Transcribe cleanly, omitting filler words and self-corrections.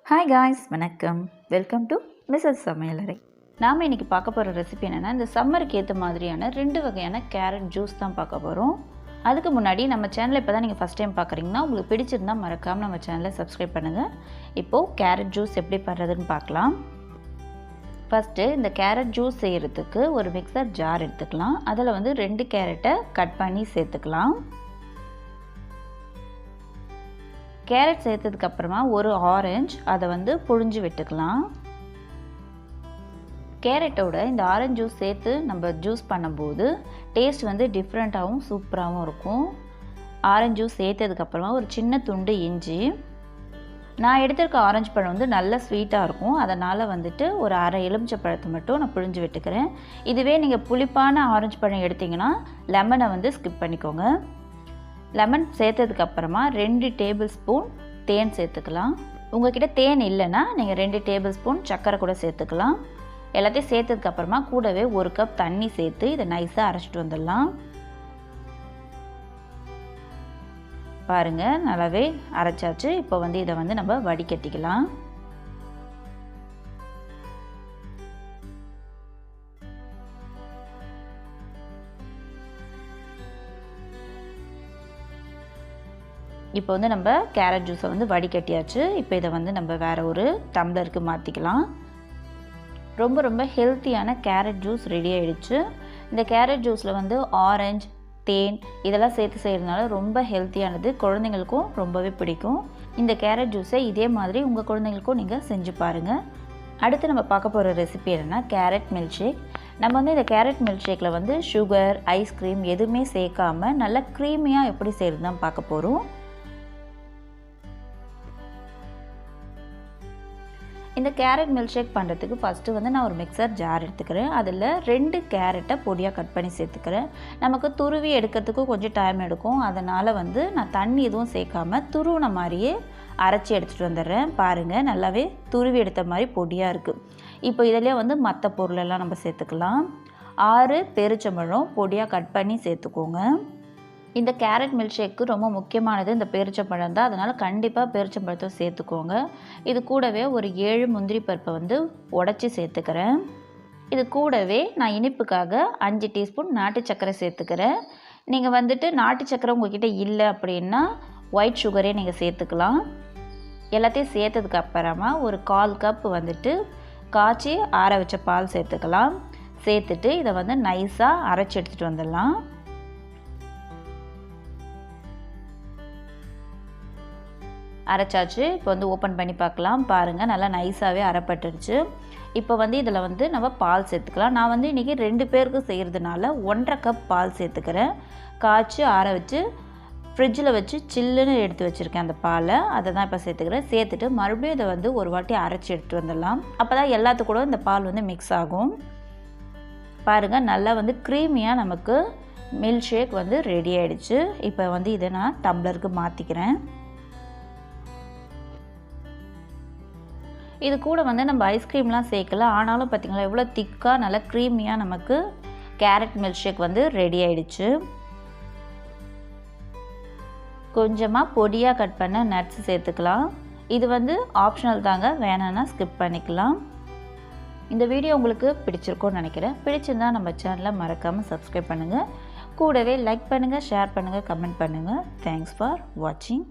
Hi guys, வணக்கம். Welcome to MrsSamalayarai. நாம் இன்றைக்கி பார்க்க போகிற ரெசிபி என்னென்னா, இந்த சம்மருக்கு ஏற்ற மாதிரியான 2 வகையான கேரட் ஜூஸ் தான் பார்க்க போகிறோம். அதுக்கு முன்னாடி நம்ம சேனலை இப்போ தான் நீங்கள் ஃபஸ்ட் டைம் பார்க்குறீங்கன்னா, உங்களுக்கு பிடிச்சிருந்தால் மறக்காமல் நம்ம சேனலை சப்ஸ்கிரைப் பண்ணுங்கள். இப்போது கேரட் ஜூஸ் எப்படி பண்ணுறதுன்னு பார்க்கலாம். ஃபஸ்ட்டு இந்த கேரட் ஜூஸ் செய்கிறதுக்கு ஒரு மிக்சர் ஜார் எடுத்துக்கலாம். அதில் 2 கேரட்டை கட் பண்ணி சேர்த்துக்கலாம். கேரட் சேர்த்ததுக்கப்புறமா ஒரு ஆரஞ்சு அதை புழிஞ்சு விட்டுக்கலாம். கேரட்டோட இந்த ஆரஞ்சு ஜூஸ் சேர்த்து நம்ம ஜூஸ் பண்ணும்போது டேஸ்ட் டிஃப்ரெண்ட்டாகவும் சூப்பராகவும் இருக்கும். ஆரஞ்சு ஜூஸ் சேர்த்ததுக்கப்புறமா ஒரு சின்ன துண்டு இஞ்சி, நான் எடுத்திருக்க ஆரஞ்சு பழம் நல்ல ஸ்வீட்டாக இருக்கும், அதனால் ஒரு அரை எலுமிச்சை பழத்தை மட்டும் நான் பிழிஞ்சு விட்டுக்கிறேன். இதுவே நீங்கள் புளிப்பான ஆரஞ்சு பழம் எடுத்திங்கன்னா லெமனை ஸ்கிப் பண்ணிக்கோங்க. லெமன் சேர்த்ததுக்கப்புறமா 2 டேபிள் ஸ்பூன் தேன் சேர்த்துக்கலாம். உங்கள்கிட்ட தேன் இல்லைன்னா நீங்கள் 2 டேபிள் ஸ்பூன் சர்க்கரை கூட சேர்த்துக்கலாம். எல்லாத்தையும் சேர்த்ததுக்கப்புறமா கூடவே 1 கப் தண்ணி சேர்த்து இதை நைஸாக அரைச்சிட்டு வந்துடலாம். பாருங்கள், நல்லாவே அரைச்சாச்சு. இப்போ இதை நம்ம வடிகட்டிக்கலாம். இப்போ நம்ம கேரட் ஜூஸை வடிகட்டியாச்சு. இப்போ இதை நம்ம வேறு ஒரு டம்ளருக்கு மாற்றிக்கலாம். ரொம்ப ஹெல்த்தியான கேரட் ஜூஸ் ரெடி ஆகிடுச்சு. இந்த கேரட் ஜூஸில் ஆரஞ்சு, தேன் இதெல்லாம் சேர்த்து செய்கிறதுனால ரொம்ப ஹெல்த்தியானது, குழந்தைங்களுக்கும் ரொம்பவே பிடிக்கும். இந்த கேரட் ஜூஸை இதே மாதிரி உங்கள் குழந்தைங்களுக்கும் நீங்கள் செஞ்சு பாருங்கள். அடுத்து நம்ம பார்க்க போகிற ரெசிபி என்னென்னா கேரட் மில்க்ஷேக். நம்ம இந்த கேரட் மில்க்ஷேக்கில் சுகர், ஐஸ்கிரீம் எதுவுமே சேர்க்காமல் நல்லா க்ரீமியாக எப்படி செய்கிறது தான் பார்க்க போகிறோம். இந்த கேரட் மில்க்ஷேக் பண்ணுறதுக்கு ஃபஸ்ட்டு நான் ஒரு மிக்சர் ஜார் எடுத்துக்கிறேன். அதில் 2 கேரட்டை பொடியாக கட் பண்ணி சேர்த்துக்கிறேன். நமக்கு துருவி எடுக்கிறதுக்கு கொஞ்சம் டைம் எடுக்கும், அதனால் நான் தண்ணி எதுவும் சேர்க்காமல் துருவின மாதிரியே அரைச்சி எடுத்துகிட்டு வந்துடுறேன். பாருங்கள், நல்லாவே துருவி எடுத்த மாதிரி பொடியாக இருக்குது. இப்போ இதிலே மற்ற பொருளெல்லாம் நம்ம சேர்த்துக்கலாம். 6 பேரிச்சம்பழம் பொடியாக கட் பண்ணி சேர்த்துக்கோங்க. இந்த கேரட் மில்க்ஷேக்கு ரொம்ப முக்கியமானது இந்த பேரிச்சம்பழம் தான், அதனால் கண்டிப்பாக பேரிச்சம்பழத்தை சேர்த்துக்கோங்க. இது கூடவே ஒரு 7 முந்திரி பருப்பை உடச்சி சேர்த்துக்கிறேன். இது கூடவே நான் இனிப்புக்காக 5 டீஸ்பூன் நாட்டு சர்க்கரை சேர்த்துக்கிறேன். நீங்கள் நாட்டு சர்க்கரை உங்கள்கிட்ட இல்லை அப்படின்னா ஒயிட் சுகரே நீங்கள் சேர்த்துக்கலாம். எல்லாத்தையும் சேர்த்ததுக்கு அப்புறமா ஒரு 1/4 கப் காய்ச்சி ஆற வச்ச பால் சேர்த்துக்கலாம். சேர்த்துட்டு இதை நைஸாக அரைச்சி எடுத்துகிட்டு வந்துடலாம். அரைச்சாச்சு. இப்போ ஓப்பன் பண்ணி பார்க்கலாம். பாருங்கள், நல்லா நைஸாகவே அரைப்பட்டுருச்சு. இப்போ இதில் நம்ம பால் சேர்த்துக்கலாம். நான் இன்றைக்கி 2 பேருக்கு செய்கிறதுனால 1/2 கப் பால் சேர்த்துக்கிறேன். காய்ச்சி ஆற வச்சு ஃப்ரிட்ஜில் வச்சு சில்லுன்னு எடுத்து வச்சுருக்கேன் அந்த பாலை, அதை தான் இப்போ சேர்த்துக்கிறேன். சேர்த்துட்டு மறுபடியும் இதை ஒரு வாட்டி அரைச்சி எடுத்துகிட்டு வந்துடலாம். அப்போ தான் எல்லாத்துக்கூட இந்த பால் மிக்ஸ் ஆகும். பாருங்கள், நல்லா க்ரீமியாக நமக்கு மில்க் ஷேக் ரெடி ஆகிடுச்சு. இப்போ இதை நான் டம்ளருக்கு மாற்றிக்கிறேன். இது கூட நம்ம ஐஸ்கிரீம்லாம் சேர்க்கல, ஆனாலும் பார்த்திங்களா எவ்வளோ திக்காக நல்லா க்ரீமியாக நமக்கு கேரட் மில்க் ஷேக் ரெடி ஆகிடுச்சு. கொஞ்சமாக பொடியாக கட் பண்ண நட்ஸ் சேர்த்துக்கலாம். இது ஆப்ஷனல் தாங்க, வேணான்னா ஸ்கிப் பண்ணிக்கலாம். இந்த வீடியோ உங்களுக்கு பிடிச்சிருக்கோன்னு நினைக்கிறேன். பிடிச்சிருந்தால் நம்ம சேனலை மறக்காமல் சப்ஸ்கிரைப் பண்ணுங்கள். கூடவே லைக் பண்ணுங்கள், ஷேர் பண்ணுங்கள், கமெண்ட் பண்ணுங்கள். தேங்க்ஸ் ஃபார் வாட்சிங்.